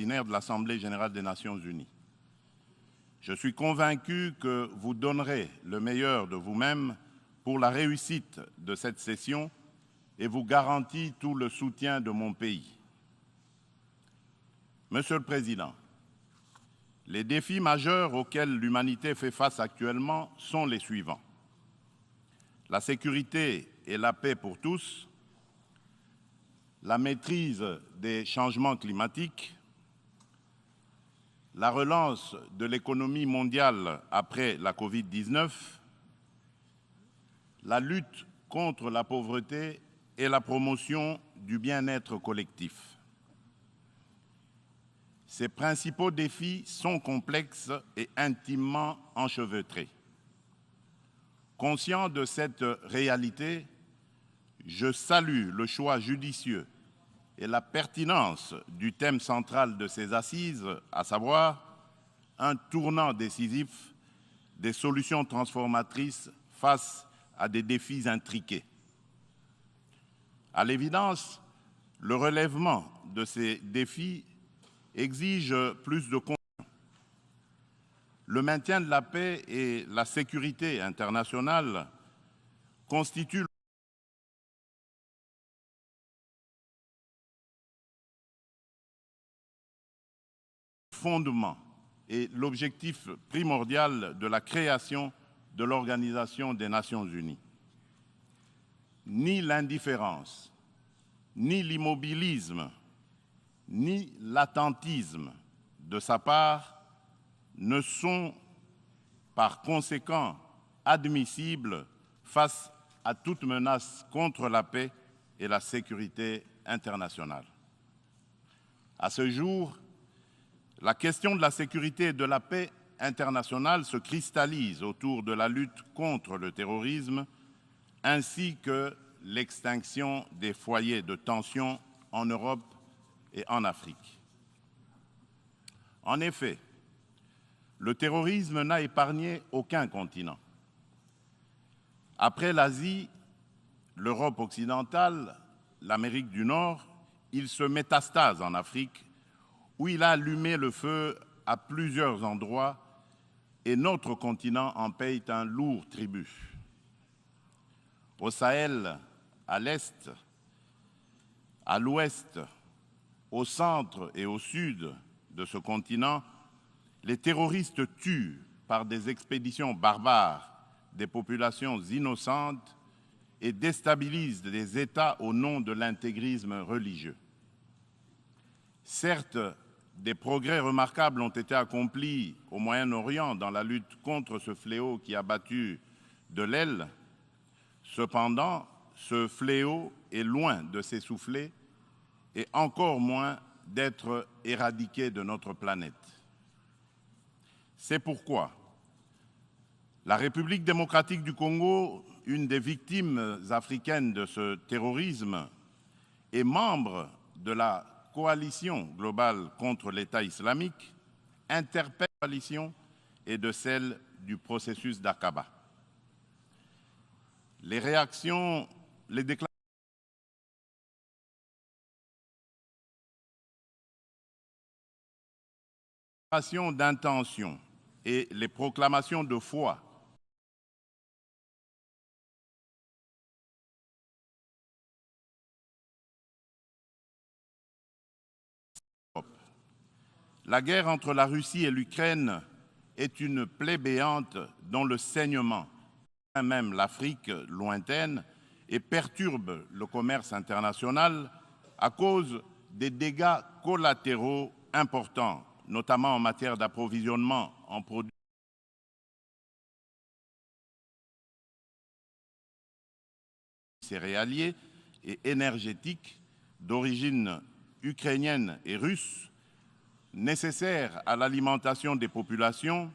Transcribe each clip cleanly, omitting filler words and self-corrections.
extraordinaire de l'Assemblée générale des Nations unies. Je suis convaincu que vous donnerez le meilleur de vous-même pour la réussite de cette session et vous garantis tout le soutien de mon pays. Monsieur le Président, les défis majeurs auxquels l'humanité fait face actuellement sont les suivants. La sécurité et la paix pour tous, la maîtrise des changements climatiques, la relance de l'économie mondiale après la Covid-19, la lutte contre la pauvreté et la promotion du bien-être collectif. Ces principaux défis sont complexes et intimement enchevêtrés. Conscient de cette réalité, je salue le choix judicieux et la pertinence du thème central de ces assises, à savoir un tournant décisif des solutions transformatrices face à des défis intriqués. À l'évidence, le relèvement de ces défis exige plus de contenu. Le maintien de la paix et la sécurité internationale constituent le fondement et l'objectif primordial de la création de l'Organisation des Nations unies. Ni l'indifférence, ni l'immobilisme, ni l'attentisme de sa part ne sont par conséquent admissibles face à toute menace contre la paix et la sécurité internationale. À ce jour, la question de la sécurité et de la paix internationale se cristallise autour de la lutte contre le terrorisme ainsi que l'extinction des foyers de tension en Europe et en Afrique. En effet, le terrorisme n'a épargné aucun continent. Après l'Asie, l'Europe occidentale, l'Amérique du Nord, il se métastase en Afrique, où il a allumé le feu à plusieurs endroits et notre continent en paye un lourd tribut. Au Sahel, à l'Est, à l'Ouest, au centre et au sud de ce continent, les terroristes tuent par des expéditions barbares des populations innocentes et déstabilisent des États au nom de l'intégrisme religieux. Certes, des progrès remarquables ont été accomplis au Moyen-Orient dans la lutte contre ce fléau qui a battu de l'aile. Cependant, ce fléau est loin de s'essouffler et encore moins d'être éradiqué de notre planète. C'est pourquoi la République démocratique du Congo, une des victimes africaines de ce terrorisme, est membre de la coalition globale contre l'État islamique, interpelle la coalition et de celle du processus d'Aqaba. Les réactions, les déclarations d'intention et les proclamations de foi La guerre entre la Russie et l'Ukraine est une plaie béante dont le saignement atteint même l'Afrique lointaine et perturbe le commerce international à cause des dégâts collatéraux importants, notamment en matière d'approvisionnement en produits céréaliers et énergétiques d'origine ukrainienne et russe, nécessaires à l'alimentation des populations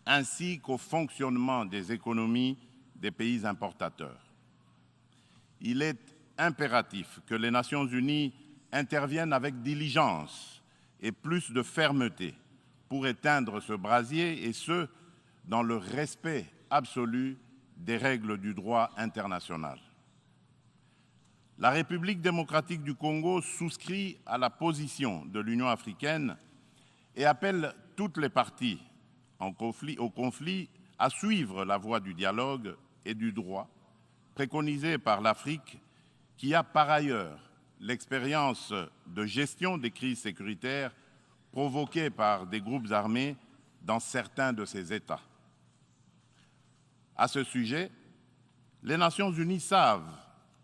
ainsi qu'au fonctionnement des économies des pays importateurs. Il est impératif que les Nations unies interviennent avec diligence et plus de fermeté pour éteindre ce brasier, et ce, dans le respect absolu des règles du droit international. la République démocratique du Congo souscrit à la position de l'Union africaine et appelle toutes les parties au conflit à suivre la voie du dialogue et du droit préconisée par l'Afrique, qui a par ailleurs l'expérience de gestion des crises sécuritaires provoquées par des groupes armés dans certains de ses États. À ce sujet, les Nations unies savent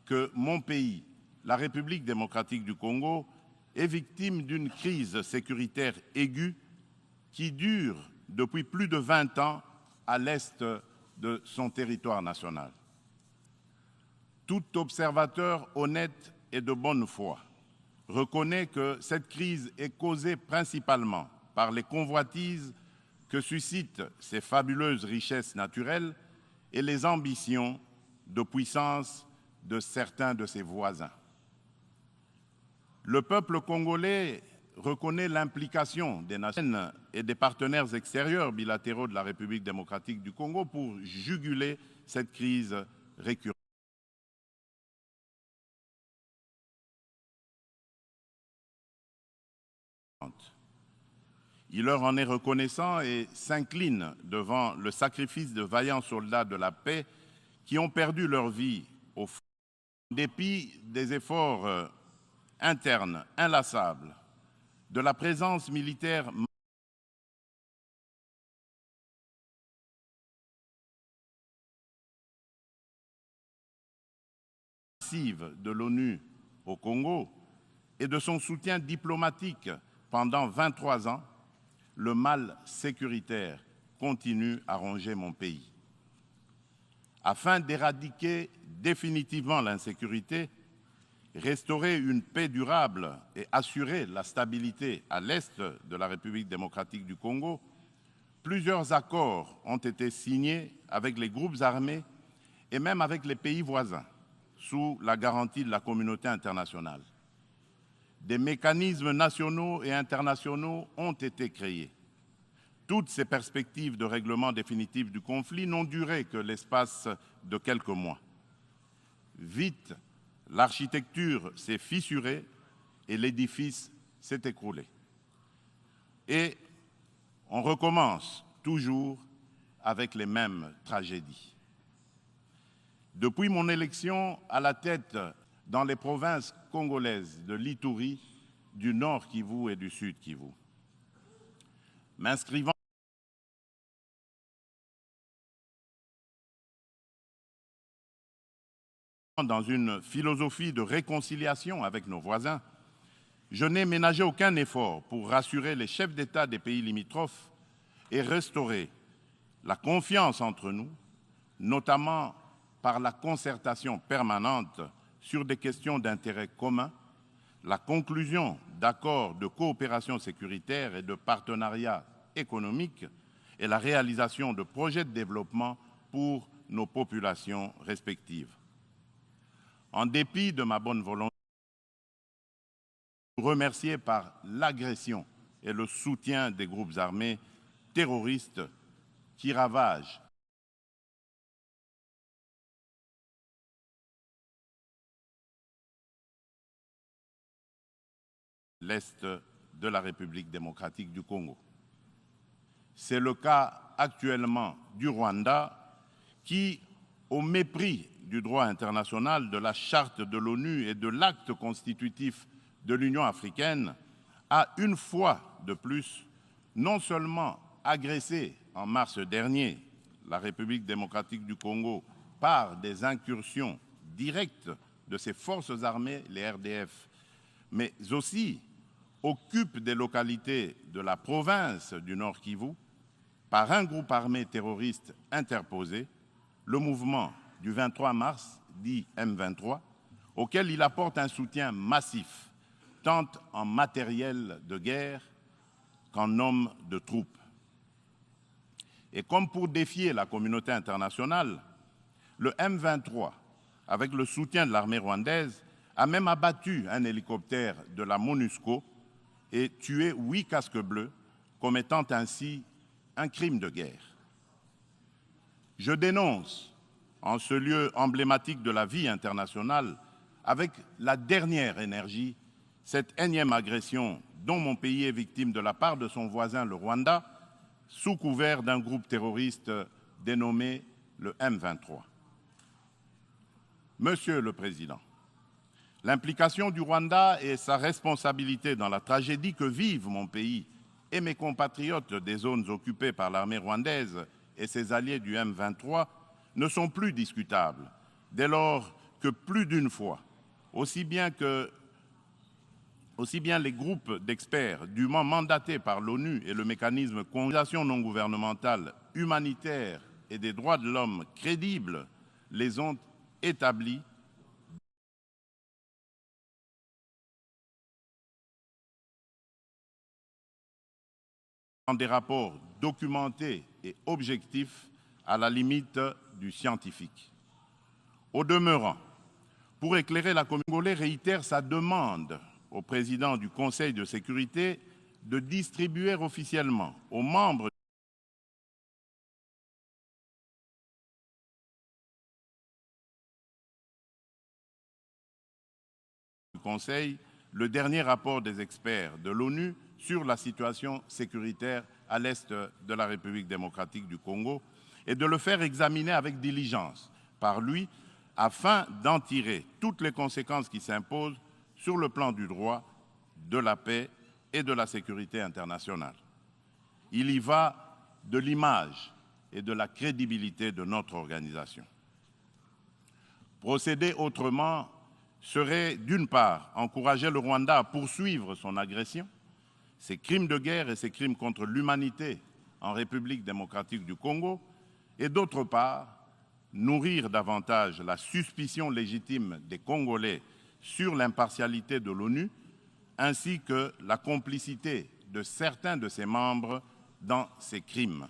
que mon pays, la République démocratique du Congo, est victime d'une crise sécuritaire aiguë qui dure depuis plus de 20 ans à l'est de son territoire national. Tout observateur honnête et de bonne foi reconnaît que cette crise est causée principalement par les convoitises que suscitent ces fabuleuses richesses naturelles et les ambitions de puissance de certains de ses voisins. Le peuple congolais reconnaît l'implication des nations et des partenaires extérieurs bilatéraux de la République démocratique du Congo pour juguler cette crise récurrente. Il leur en est reconnaissant et s'incline devant le sacrifice de vaillants soldats de la paix qui ont perdu leur vie au front. En dépit des efforts internes inlassables, de la présence militaire massive de l'ONU au Congo et de son soutien diplomatique pendant 23 ans, le mal sécuritaire continue à ronger mon pays. Afin d'éradiquer définitivement l'insécurité, restaurer une paix durable et assurer la stabilité à l'est de la République démocratique du Congo, plusieurs accords ont été signés avec les groupes armés et même avec les pays voisins, sous la garantie de la communauté internationale. Des mécanismes nationaux et internationaux ont été créés. Toutes ces perspectives de règlement définitif du conflit n'ont duré que l'espace de quelques mois. Vite, l'architecture s'est fissurée et l'édifice s'est écroulé. Et on recommence toujours avec les mêmes tragédies. Depuis mon élection à la tête dans les provinces congolaises de l'Ituri, du Nord Kivu et du Sud Kivu, m'inscrivant dans une philosophie de réconciliation avec nos voisins, je n'ai ménagé aucun effort pour rassurer les chefs d'État des pays limitrophes et restaurer la confiance entre nous, notamment par la concertation permanente sur des questions d'intérêt commun, la conclusion d'accords de coopération sécuritaire et de partenariat économique et la réalisation de projets de développement pour nos populations respectives. En dépit de ma bonne volonté, remercié par l'agression et le soutien des groupes armés terroristes qui ravagent l'Est de la République démocratique du Congo. C'est le cas actuellement du Rwanda qui, au mépris du droit international, de la charte de l'ONU et de l'acte constitutif de l'Union africaine, a une fois de plus non seulement agressé en mars dernier la République démocratique du Congo par des incursions directes de ses forces armées, les RDF, mais aussi occupe des localités de la province du Nord Kivu par un groupe armé terroriste interposé, le mouvement du 23 mars, dit M23, auquel il apporte un soutien massif, tant en matériel de guerre qu'en hommes de troupes. Et comme pour défier la communauté internationale, le M23, avec le soutien de l'armée rwandaise, a même abattu un hélicoptère de la MONUSCO et tué 8 casques bleus, commettant ainsi un crime de guerre. Je dénonce, en ce lieu emblématique de la vie internationale, avec la dernière énergie cette énième agression dont mon pays est victime de la part de son voisin, le Rwanda, sous couvert d'un groupe terroriste dénommé le M23. Monsieur le Président, l'implication du Rwanda et sa responsabilité dans la tragédie que vivent mon pays et mes compatriotes des zones occupées par l'armée rwandaise et ses alliés du M23 ne sont plus discutables, dès lors que plus d'une fois, aussi bien les groupes d'experts dûment mandatés par l'ONU et le mécanisme de coordination non gouvernementale humanitaire et des droits de l'homme crédibles les ont établis dans des rapports documentés et objectifs à la limite du scientifique. Au demeurant, pour éclairer la communauté congolaise, réitère sa demande au président du Conseil de sécurité de distribuer officiellement aux membres du Conseil le dernier rapport des experts de l'ONU sur la situation sécuritaire à l'est de la République démocratique du Congo et de le faire examiner avec diligence par lui afin d'en tirer toutes les conséquences qui s'imposent sur le plan du droit, de la paix et de la sécurité internationale. Il y va de l'image et de la crédibilité de notre organisation. Procéder autrement serait, d'une part, encourager le Rwanda à poursuivre son agression, ses crimes de guerre et ses crimes contre l'humanité en République démocratique du Congo, et d'autre part, nourrir davantage la suspicion légitime des Congolais sur l'impartialité de l'ONU, ainsi que la complicité de certains de ses membres dans ces crimes.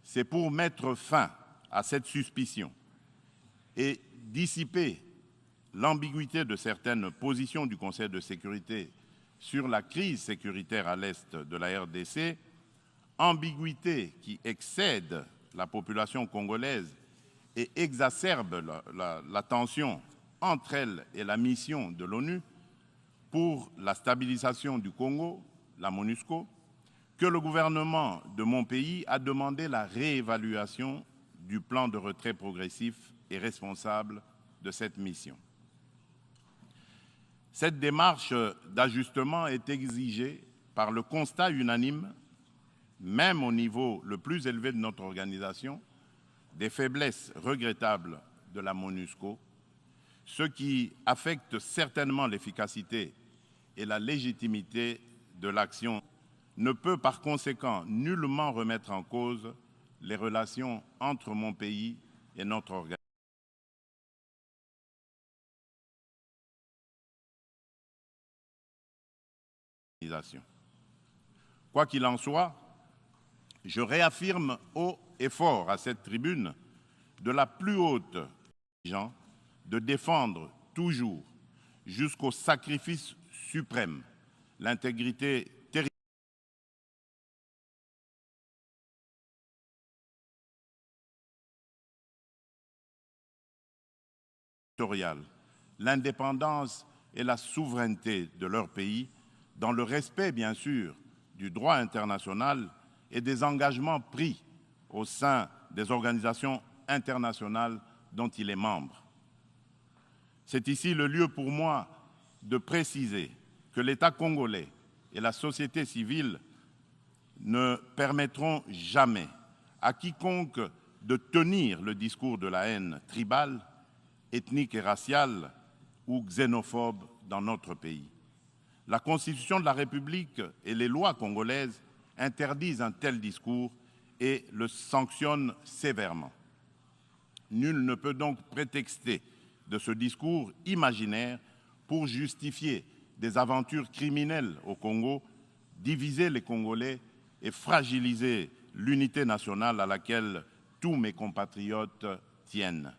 C'est pour mettre fin à cette suspicion et dissiper l'ambiguïté de certaines positions du Conseil de sécurité sur la crise sécuritaire à l'est de la RDC, ambiguïté qui excède la population congolaise et exacerbe la tension entre elle et la mission de l'ONU pour la stabilisation du Congo, la MONUSCO, que le gouvernement de mon pays a demandé la réévaluation du plan de retrait progressif et responsable de cette mission. Cette démarche d'ajustement est exigée par le constat unanime, même au niveau le plus élevé de notre organisation, des faiblesses regrettables de la MONUSCO, ce qui affecte certainement l'efficacité et la légitimité de l'action, ne peut par conséquent nullement remettre en cause les relations entre mon pays et notre organisation. Quoi qu'il en soit, je réaffirme haut et fort à cette tribune de la plus haute exigence de défendre toujours, jusqu'au sacrifice suprême, l'intégrité territoriale, l'indépendance et la souveraineté de leur pays, dans le respect, bien sûr, du droit international et des engagements pris au sein des organisations internationales dont il est membre. C'est ici le lieu pour moi de préciser que l'État congolais et la société civile ne permettront jamais à quiconque de tenir le discours de la haine tribale, ethnique et raciale ou xénophobe dans notre pays. La Constitution de la République et les lois congolaises interdisent un tel discours et le sanctionnent sévèrement. Nul ne peut donc prétexter de ce discours imaginaire pour justifier des aventures criminelles au Congo, diviser les Congolais et fragiliser l'unité nationale à laquelle tous mes compatriotes tiennent.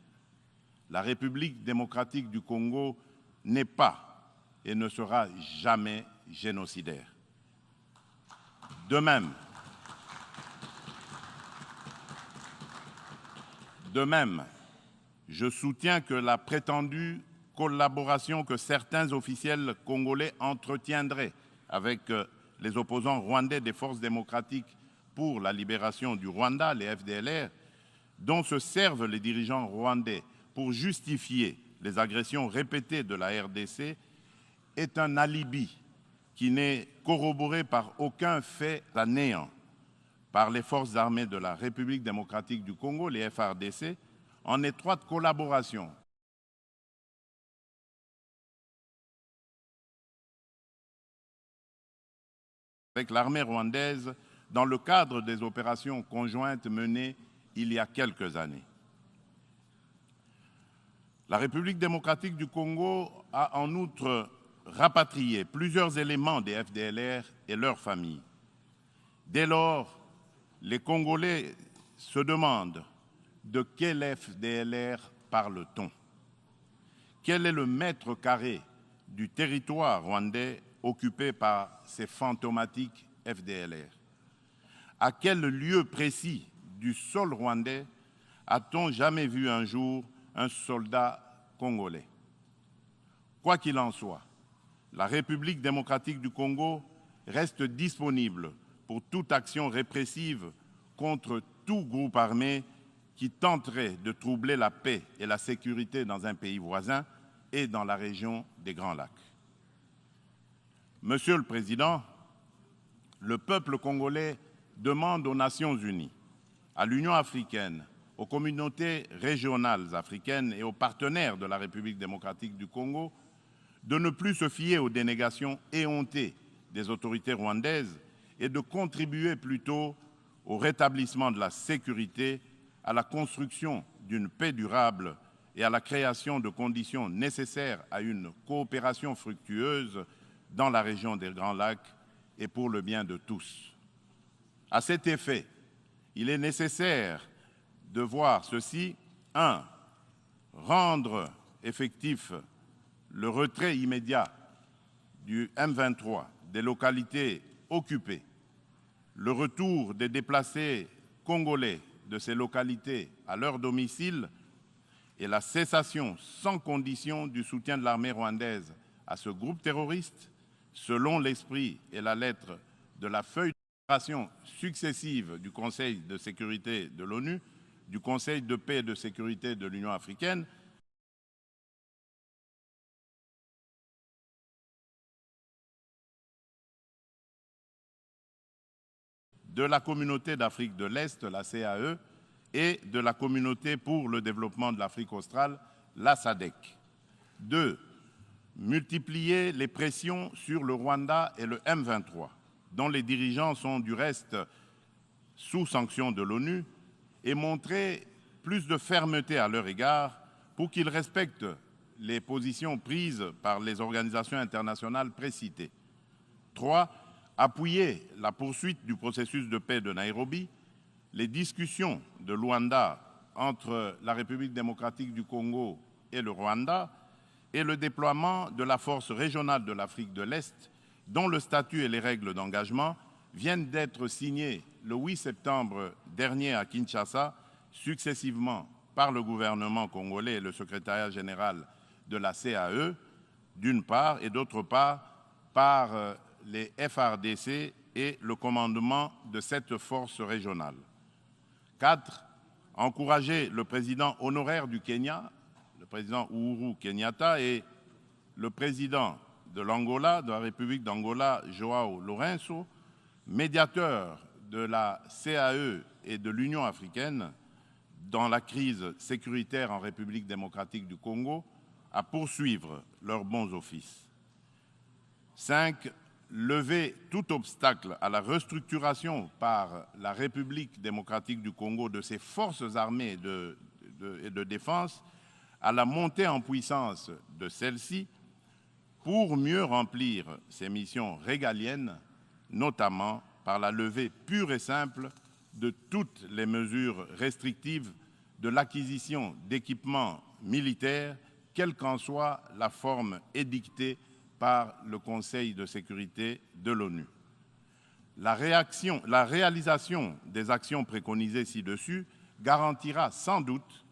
La République démocratique du Congo n'est pas et ne sera jamais génocidaire. De même, je soutiens que la prétendue collaboration que certains officiels congolais entretiendraient avec les opposants rwandais des forces démocratiques pour la libération du Rwanda, les FDLR, dont se servent les dirigeants rwandais pour justifier les agressions répétées de la RDC, est un alibi qui n'est corroboré par aucun fait à néant par les forces armées de la République démocratique du Congo, les FARDC, en étroite collaboration avec l'armée rwandaise dans le cadre des opérations conjointes menées il y a quelques années. La République démocratique du Congo a en outre rapatrié plusieurs éléments des FDLR et leurs familles. Dès lors, les Congolais se demandent de quel FDLR parle-t-on? Quel est le mètre carré du territoire rwandais occupé par ces fantomatiques FDLR? À quel lieu précis du sol rwandais a-t-on jamais vu un jour un soldat congolais? Quoi qu'il en soit, la République démocratique du Congo reste disponible pour toute action répressive contre tout groupe armé qui tenterait de troubler la paix et la sécurité dans un pays voisin et dans la région des Grands Lacs. Monsieur le Président, le peuple congolais demande aux Nations unies, à l'Union africaine, aux communautés régionales africaines et aux partenaires de la République démocratique du Congo de ne plus se fier aux dénégations éhontées des autorités rwandaises et de contribuer plutôt au rétablissement de la sécurité, à la construction d'une paix durable et à la création de conditions nécessaires à une coopération fructueuse dans la région des Grands Lacs et pour le bien de tous. À cet effet, il est nécessaire de voir ceci. 1. Rendre effectif le retrait immédiat du M23 des localités occupées, le retour des déplacés congolais de ces localités à leur domicile et la cessation sans condition du soutien de l'armée rwandaise à ce groupe terroriste, selon l'esprit et la lettre de la feuille d'opération successive du Conseil de sécurité de l'ONU, du Conseil de paix et de sécurité de l'Union africaine, de la Communauté d'Afrique de l'Est, la CAE, et de la Communauté pour le développement de l'Afrique australe, la SADC. 2. Multiplier les pressions sur le Rwanda et le M23, dont les dirigeants sont du reste sous sanction de l'ONU, et montrer plus de fermeté à leur égard pour qu'ils respectent les positions prises par les organisations internationales précitées. 3. Appuyer la poursuite du processus de paix de Nairobi, les discussions de Luanda entre la République démocratique du Congo et le Rwanda et le déploiement de la force régionale de l'Afrique de l'Est, dont le statut et les règles d'engagement viennent d'être signés le 8 septembre dernier à Kinshasa, successivement par le gouvernement congolais et le secrétariat général de la CAE, d'une part, et d'autre part, par les FARDC et le commandement de cette force régionale. 4. Encourager le président honoraire du Kenya, le président Uhuru Kenyatta, et le président de l'Angola, de la République d'Angola, João Lourenço, médiateur de la CAE et de l'Union africaine dans la crise sécuritaire en République démocratique du Congo, à poursuivre leurs bons offices. 5. Lever tout obstacle à la restructuration par la République démocratique du Congo de ses forces armées et de défense, à la montée en puissance de celles-ci pour mieux remplir ses missions régaliennes, notamment par la levée pure et simple de toutes les mesures restrictives de l'acquisition d'équipements militaires, quelle qu'en soit la forme édictée par le Conseil de sécurité de l'ONU. La réalisation des actions préconisées ci-dessus garantira sans doute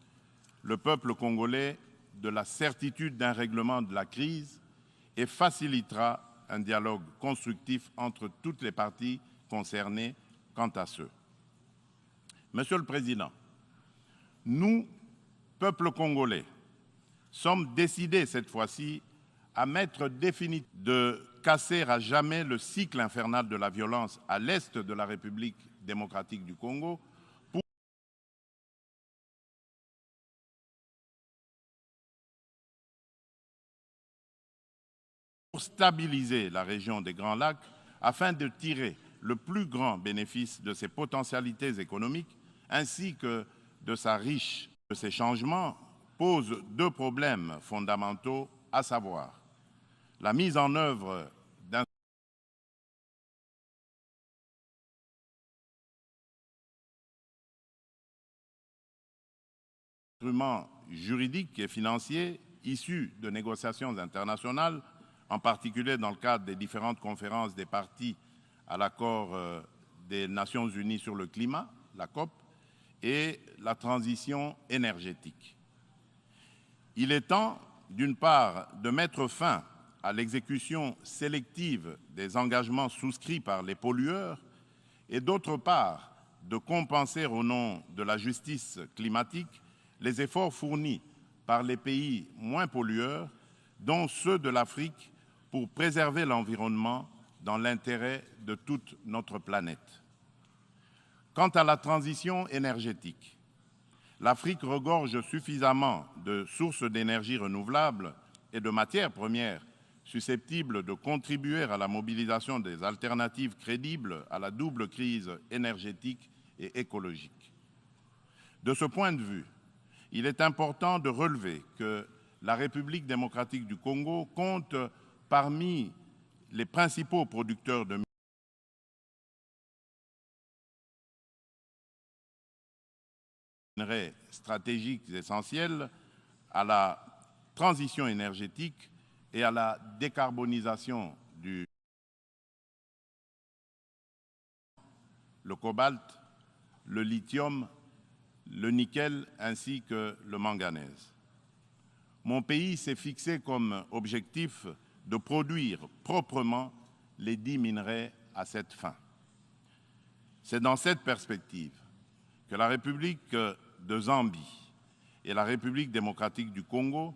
le peuple congolais de la certitude d'un règlement de la crise et facilitera un dialogue constructif entre toutes les parties concernées quant à ce. Monsieur le Président, nous, peuple congolais, sommes décidés cette fois-ci à mettre définitivement de casser à jamais le cycle infernal de la violence à l'est de la République démocratique du Congo pour stabiliser la région des Grands Lacs afin de tirer le plus grand bénéfice de ses potentialités économiques ainsi que de sa riche. Ces changements posent deux problèmes fondamentaux, à savoir la mise en œuvre d'un instrument juridique et financier issu de négociations internationales, en particulier dans le cadre des différentes conférences des parties à l'accord des Nations Unies sur le climat, la COP, et la transition énergétique. Il est temps, d'une part, de mettre fin à l'exécution sélective des engagements souscrits par les pollueurs et d'autre part, de compenser au nom de la justice climatique les efforts fournis par les pays moins pollueurs, dont ceux de l'Afrique, pour préserver l'environnement dans l'intérêt de toute notre planète. Quant à la transition énergétique, l'Afrique regorge suffisamment de sources d'énergie renouvelables et de matières premières susceptibles de contribuer à la mobilisation des alternatives crédibles à la double crise énergétique et écologique. De ce point de vue, il est important de relever que la République démocratique du Congo compte parmi les principaux producteurs de minerais stratégiques essentiels à la transition énergétique et à la décarbonisation le cobalt, le lithium, le nickel ainsi que le manganèse. Mon pays s'est fixé comme objectif de produire proprement les 10 minerais à cette fin. C'est dans cette perspective que la République de Zambie et la République démocratique du Congo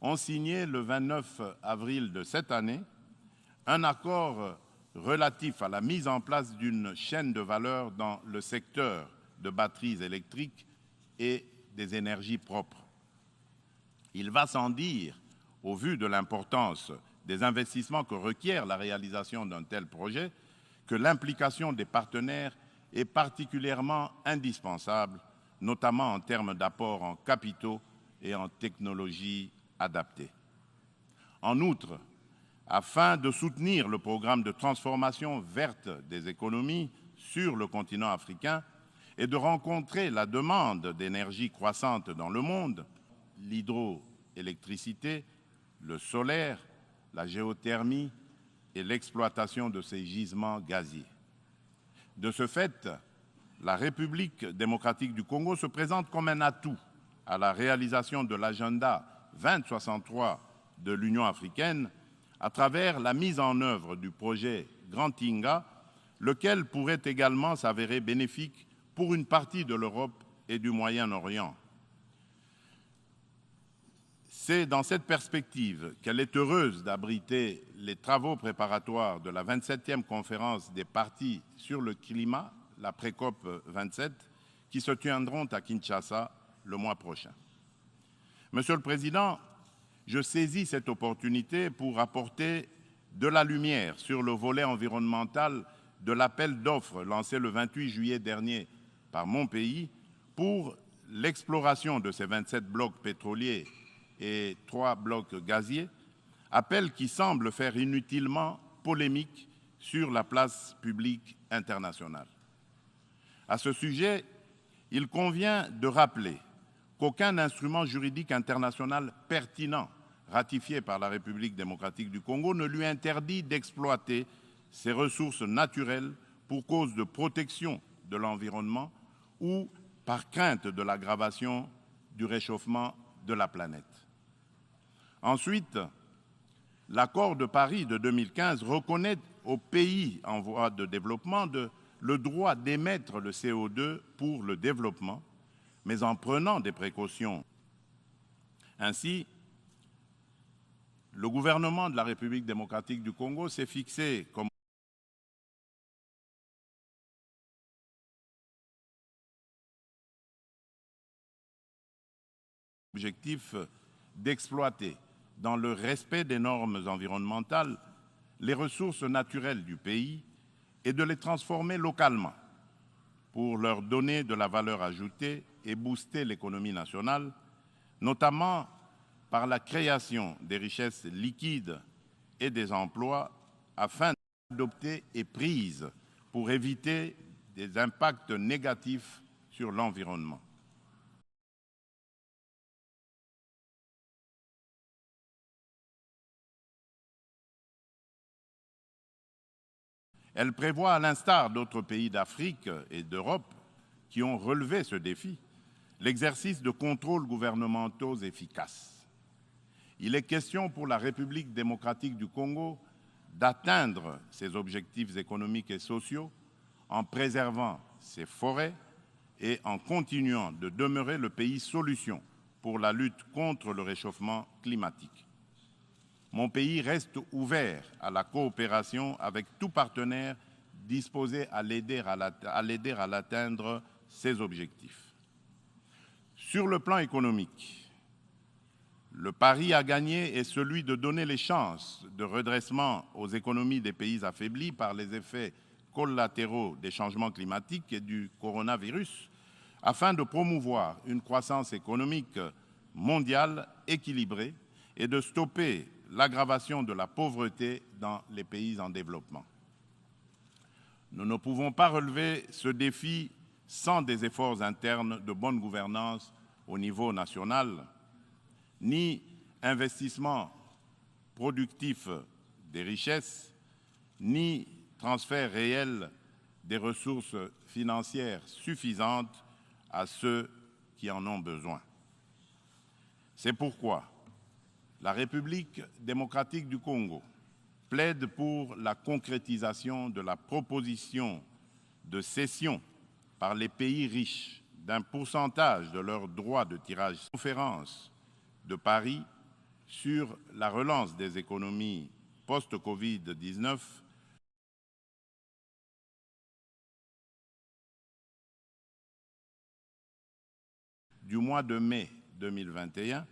ont signé le 29 avril de cette année un accord relatif à la mise en place d'une chaîne de valeur dans le secteur de batteries électriques et des énergies propres. Il va sans dire, au vu de l'importance des investissements que requiert la réalisation d'un tel projet, que l'implication des partenaires est particulièrement indispensable, notamment en termes d'apport en capitaux et en technologies adaptées. En outre, afin de soutenir le programme de transformation verte des économies sur le continent africain et de rencontrer la demande d'énergie croissante dans le monde, l'hydroélectricité, le solaire, la géothermie et l'exploitation de ces gisements gaziers. De ce fait, la République démocratique du Congo se présente comme un atout à la réalisation de l'agenda 2063 de l'Union africaine à travers la mise en œuvre du projet Grand Inga, lequel pourrait également s'avérer bénéfique pour une partie de l'Europe et du Moyen-Orient. C'est dans cette perspective qu'elle est heureuse d'abriter les travaux préparatoires de la 27e conférence des parties sur le climat, la pré-COP 27, qui se tiendront à Kinshasa le mois prochain. Monsieur le Président, je saisis cette opportunité pour apporter de la lumière sur le volet environnemental de l'appel d'offres lancé le 28 juillet dernier par mon pays pour l'exploration de ces 27 blocs pétroliers et 3 blocs gaziers, appel qui semble faire inutilement polémique sur la place publique internationale. À ce sujet, il convient de rappeler qu'aucun instrument juridique international pertinent ratifié par la République démocratique du Congo ne lui interdit d'exploiter ses ressources naturelles pour cause de protection de l'environnement ou par crainte de l'aggravation du réchauffement de la planète. Ensuite, l'accord de Paris de 2015 reconnaît aux pays en voie de développement le droit d'émettre le CO2 pour le développement, mais en prenant des précautions. Ainsi, le gouvernement de la République démocratique du Congo s'est fixé comme objectif d'exploiter, dans le respect des normes environnementales, les ressources naturelles du pays et de les transformer localement pour leur donner de la valeur ajoutée et booster l'économie nationale, notamment par la création des richesses liquides et des emplois afin d'adopter et prises pour éviter des impacts négatifs sur l'environnement. Elle prévoit, à l'instar d'autres pays d'Afrique et d'Europe qui ont relevé ce défi, l'exercice de contrôles gouvernementaux efficaces. Il est question pour la République démocratique du Congo d'atteindre ses objectifs économiques et sociaux en préservant ses forêts et en continuant de demeurer le pays solution pour la lutte contre le réchauffement climatique. Mon pays reste ouvert à la coopération avec tout partenaire disposé à l'aider à l'atteindre ses objectifs. Sur le plan économique, le pari à gagner est celui de donner les chances de redressement aux économies des pays affaiblis par les effets collatéraux des changements climatiques et du coronavirus, afin de promouvoir une croissance économique mondiale équilibrée et de stopper l'aggravation de la pauvreté dans les pays en développement. Nous ne pouvons pas relever ce défi sans des efforts internes de bonne gouvernance au niveau national, ni investissement productif des richesses, ni transfert réel des ressources financières suffisantes à ceux qui en ont besoin. C'est pourquoi la République démocratique du Congo plaide pour la concrétisation de la proposition de cession par les pays riches d'un pourcentage de leurs droits de tirage. Conférence de Paris sur la relance des économies post-Covid-19 du mois de mai 2021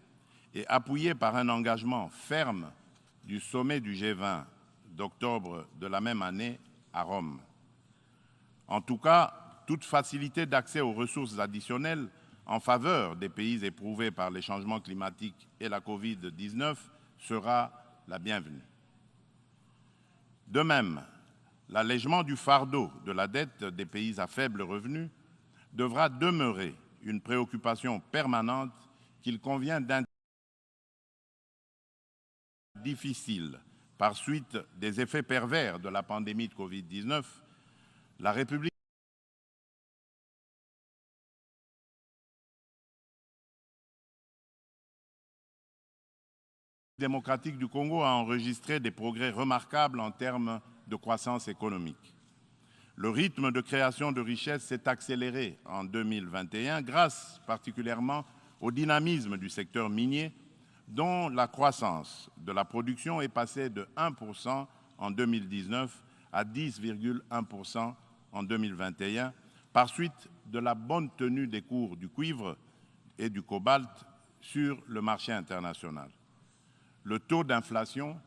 et appuyée par un engagement ferme du sommet du G20 d'octobre de la même année à Rome. En tout cas, toute facilité d'accès aux ressources additionnelles en faveur des pays éprouvés par les changements climatiques et la Covid-19 sera la bienvenue. De même, l'allègement du fardeau de la dette des pays à faible revenu devra demeurer une préoccupation permanente qu'il convient d'intégrer difficile par suite des effets pervers de la pandémie de Covid-19, la République démocratique du Congo a enregistré des progrès remarquables en termes de croissance économique. Le rythme de création de richesses s'est accéléré en 2021 grâce particulièrement au dynamisme du secteur minier dont la croissance de la production est passée de 1% en 2019 à 10,1% en 2021 par suite de la bonne tenue des cours du cuivre et du cobalt sur le marché international. Le taux d'inflation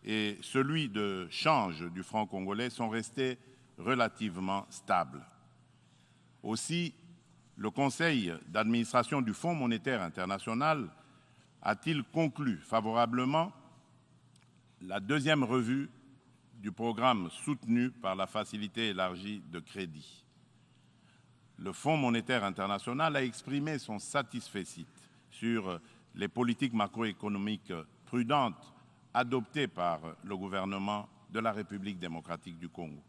et celui de change du franc congolais sont restés relativement stables. Aussi, le Conseil d'administration du Fonds monétaire international a-t-il conclu favorablement la deuxième revue du programme soutenu par la facilité élargie de crédit. Le Fonds monétaire international a exprimé son satisfecit sur les politiques macroéconomiques prudentes adoptées par le gouvernement de la République démocratique du Congo.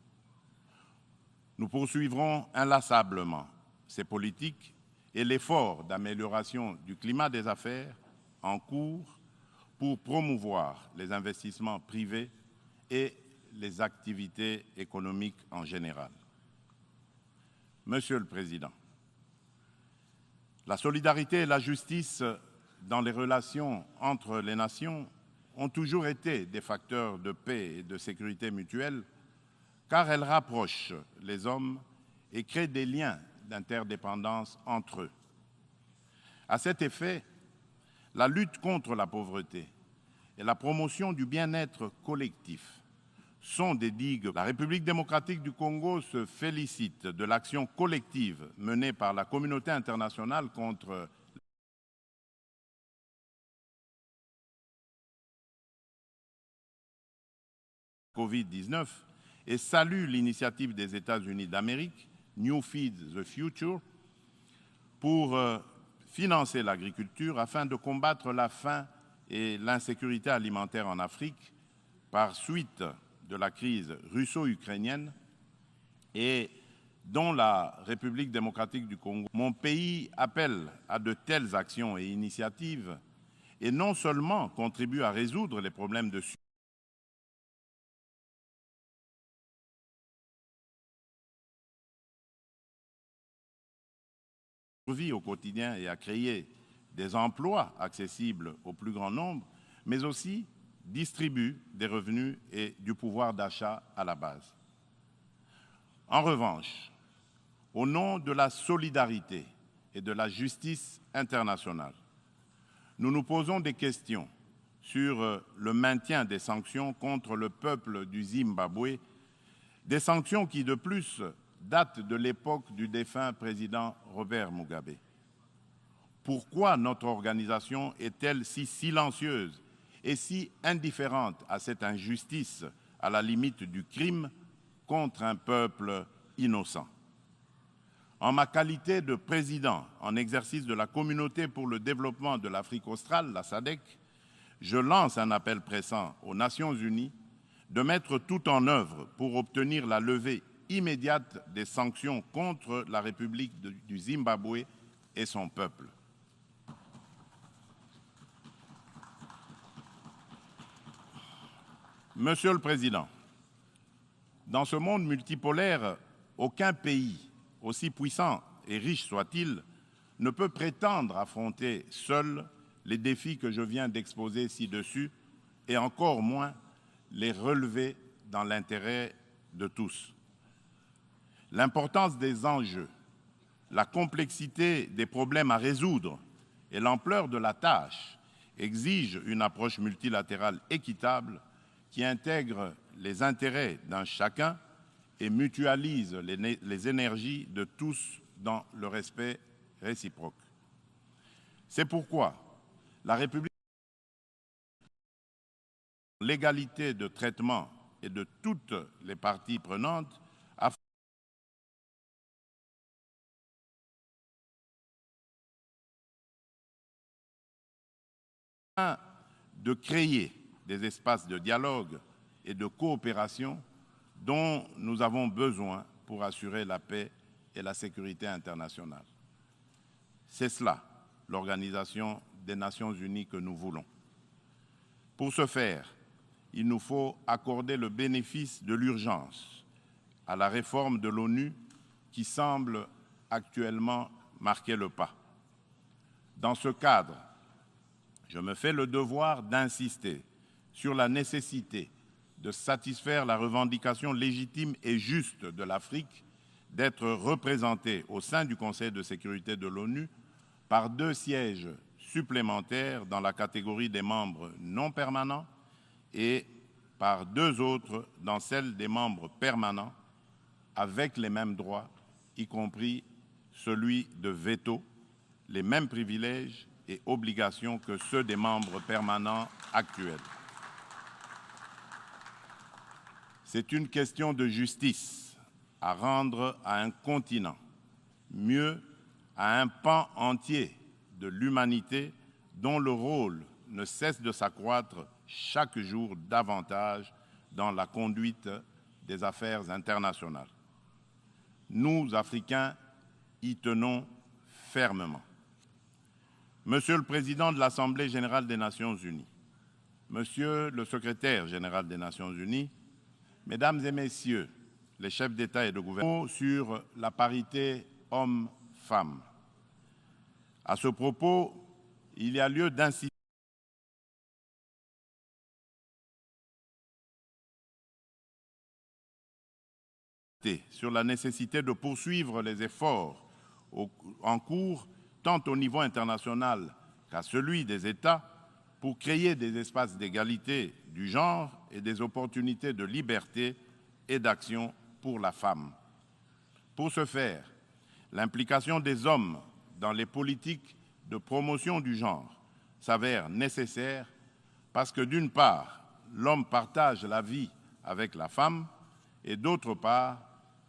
Nous poursuivrons inlassablement ces politiques et l'effort d'amélioration du climat des affaires en cours pour promouvoir les investissements privés et les activités économiques en général. Monsieur le Président, la solidarité et la justice dans les relations entre les nations ont toujours été des facteurs de paix et de sécurité mutuelle, car elles rapprochent les hommes et créent des liens d'interdépendance entre eux. À cet effet, la lutte contre la pauvreté et la promotion du bien-être collectif sont des digues. La République démocratique du Congo se félicite de l'action collective menée par la communauté internationale contre la COVID-19 et salue l'initiative des États-Unis d'Amérique, New Feed the Future, pour financer l'agriculture afin de combattre la faim et l'insécurité alimentaire en Afrique par suite de la crise russo-ukrainienne et dont la République démocratique du Congo. Mon pays appelle à de telles actions et initiatives et non seulement contribue à résoudre les problèmes de survie au quotidien et à créer des emplois accessibles au plus grand nombre, mais aussi distribue des revenus et du pouvoir d'achat à la base. En revanche, au nom de la solidarité et de la justice internationale, nous nous posons des questions sur le maintien des sanctions contre le peuple du Zimbabwe, des sanctions qui, de plus, datent de l'époque du défunt président Robert Mugabe. Pourquoi notre organisation est-elle si silencieuse et si indifférente à cette injustice, à la limite du crime, contre un peuple innocent? En ma qualité de président en exercice de la Communauté pour le développement de l'Afrique australe, la SADC, je lance un appel pressant aux Nations unies de mettre tout en œuvre pour obtenir la levée immédiate des sanctions contre la République du Zimbabwe et son peuple. Monsieur le Président, dans ce monde multipolaire, aucun pays, aussi puissant et riche soit-il, ne peut prétendre affronter seul les défis que je viens d'exposer ci-dessus, et encore moins les relever dans l'intérêt de tous. L'importance des enjeux, la complexité des problèmes à résoudre et l'ampleur de la tâche exigent une approche multilatérale équitable qui intègre les intérêts d'un chacun et mutualise les énergies de tous dans le respect réciproque. C'est pourquoi la République, l'égalité de traitement et de toutes les parties prenantes, afin de créer des espaces de dialogue et de coopération dont nous avons besoin pour assurer la paix et la sécurité internationale. C'est cela, l'Organisation des Nations Unies que nous voulons. Pour ce faire, il nous faut accorder le bénéfice de l'urgence à la réforme de l'ONU qui semble actuellement marquer le pas. Dans ce cadre, je me fais le devoir d'insister sur la nécessité de satisfaire la revendication légitime et juste de l'Afrique d'être représentée au sein du Conseil de sécurité de l'ONU par 2 sièges supplémentaires dans la catégorie des membres non permanents et par 2 autres dans celle des membres permanents avec les mêmes droits, y compris celui de veto, les mêmes privilèges et obligations que ceux des membres permanents actuels. C'est une question de justice à rendre à un continent, mieux à un pan entier de l'humanité dont le rôle ne cesse de s'accroître chaque jour davantage dans la conduite des affaires internationales. Nous, Africains, y tenons fermement. Monsieur le Président de l'Assemblée générale des Nations unies, Monsieur le secrétaire général des Nations Unies, Mesdames et Messieurs les chefs d'État et de gouvernement, sur la parité hommes-femmes. À ce propos, il y a lieu d'insister sur la nécessité de poursuivre les efforts en cours, tant au niveau international qu'à celui des États, pour créer des espaces d'égalité du genre et des opportunités de liberté et d'action pour la femme. Pour ce faire, l'implication des hommes dans les politiques de promotion du genre s'avère nécessaire parce que, d'une part, l'homme partage la vie avec la femme et, d'autre part,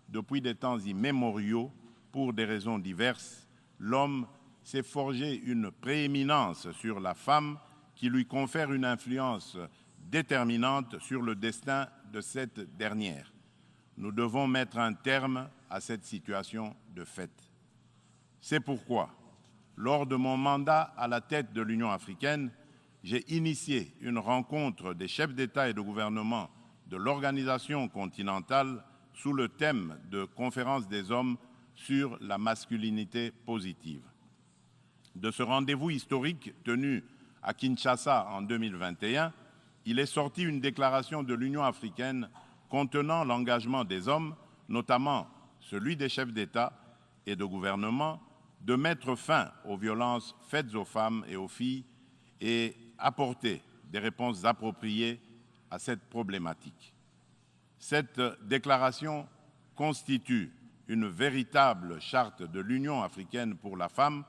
depuis des temps immémoriaux, pour des raisons diverses, l'homme s'est forgé une prééminence sur la femme qui lui confère une influence déterminante sur le destin de cette dernière. Nous devons mettre un terme à cette situation de fait. C'est pourquoi, lors de mon mandat à la tête de l'Union africaine, j'ai initié une rencontre des chefs d'État et de gouvernement de l'organisation continentale sous le thème de Conférence des hommes sur la masculinité positive. De ce rendez-vous historique tenu à Kinshasa en 2021, il est sorti une déclaration de l'Union africaine contenant l'engagement des hommes, notamment celui des chefs d'État et de gouvernement, de mettre fin aux violences faites aux femmes et aux filles et apporter des réponses appropriées à cette problématique. Cette déclaration constitue une véritable charte de l'Union africaine pour la femme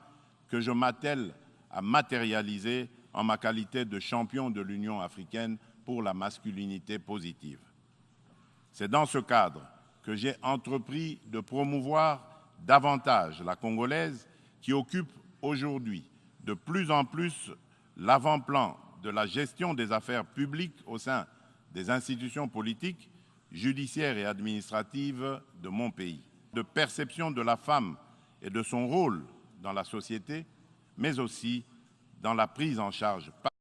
que je m'attelle à matérialiser en ma qualité de champion de l'Union africaine pour la masculinité positive. C'est dans ce cadre que j'ai entrepris de promouvoir davantage la Congolaise qui occupe aujourd'hui de plus en plus l'avant-plan de la gestion des affaires publiques au sein des institutions politiques, judiciaires et administratives de mon pays, de perception de la femme et de son rôle dans la société, mais aussi dans la prise en charge par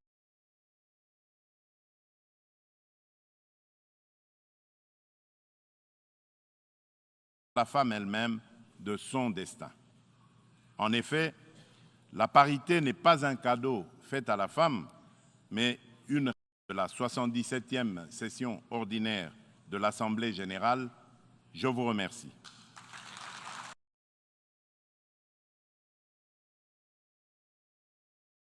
la femme elle-même de son destin. En effet, la parité n'est pas un cadeau fait à la femme, mais une règle de la 77e session ordinaire de l'Assemblée générale. Je vous remercie.